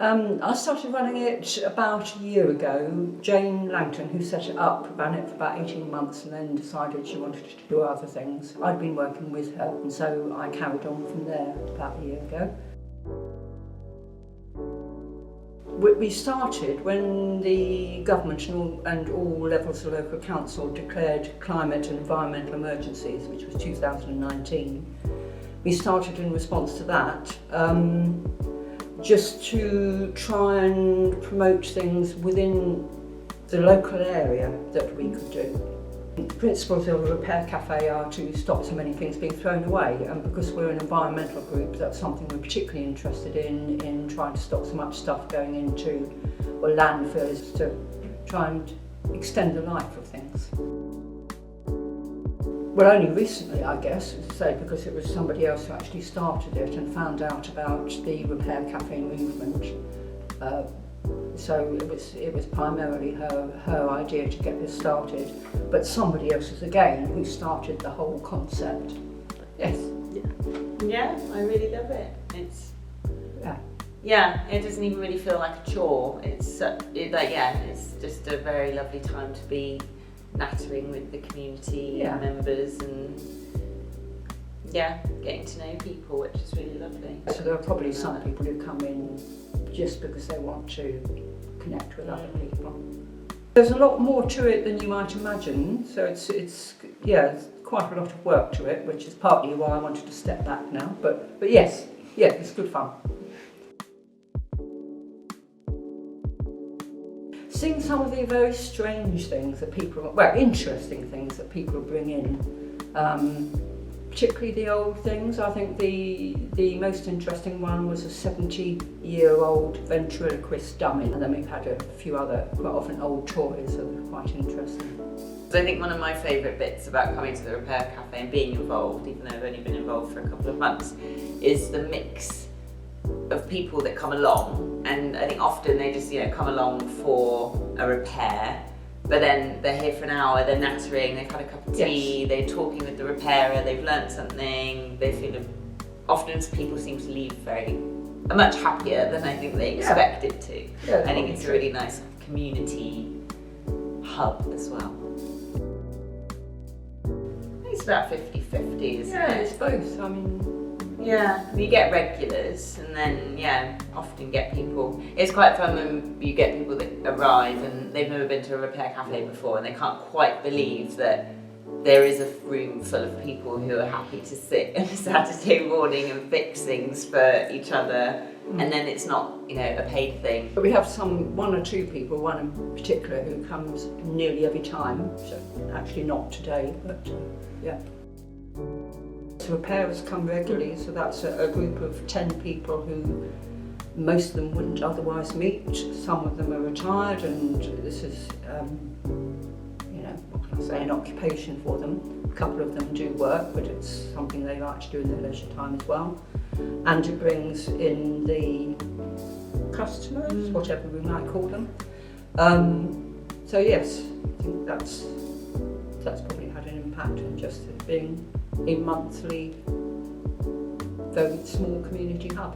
I started running it about a year ago. Jane Langton, who set it up, ran it for about 18 months and then decided she wanted to do other things. I'd been working with her, and so I carried on from there about a year ago. We started when the government and all levels of local council declared climate and environmental emergencies, which was 2019. We started in response to that, just to try and promote things within the local area that we could do. The principles of a repair cafe are to stop so many things being thrown away, and because we're an environmental group, that's something we're particularly interested in trying to stop so much stuff going into landfills, to try and extend the life of things. Well, only recently, I guess, as I say, because it was somebody else who actually started it and found out about the repair cafe movement. So it was primarily her idea to get this started, but somebody else was again who started the whole concept. Yes. Yeah, I really love it. It doesn't even really feel like a chore. It's just a very lovely time to be nattering with the community members and getting to know people, which is really lovely. So there are probably some people who come in just because they want to connect with other people. There's a lot more to it than you might imagine, so it's quite a lot of work to it, which is partly why I wanted to step back now, but yes, it's good fun. Seeing some of the very strange things that interesting things that people bring in, particularly the old things. I think the most interesting one was a 70-year-old ventriloquist dummy, and then we've had a few other, quite often old toys that are quite interesting. So I think one of my favourite bits about coming to the Repair Cafe and being involved, even though I've only been involved for a couple of months, is the mix of people that come along, and I think often they just come along for a repair, but then they're here for an hour, they're nattering, they've had a cup of tea, they're talking with the repairer, they've learnt something, they feel often people seem to leave much happier than I think they expected to. I think it's a really nice community hub as well. I think it's about 50-50, isn't it? Yeah, it's both. I mean, you get regulars and then often get people. It's quite fun when you get people that arrive and they've never been to a repair cafe before and they can't quite believe that there is a room full of people who are happy to sit on a Saturday morning and fix things for each other, and then it's not a paid thing. But we have one or two people, one in particular, who comes nearly every time, so actually not today, but So repairers come regularly, so that's a group of 10 people who most of them wouldn't otherwise meet. Some of them are retired, and this is, what can I say, an occupation for them. A couple of them do work, but it's something they like to do in their leisure time as well. And it brings in the customers, whatever we might call them. So yes, I think that's probably had an impact in just it being a monthly, very small community hub.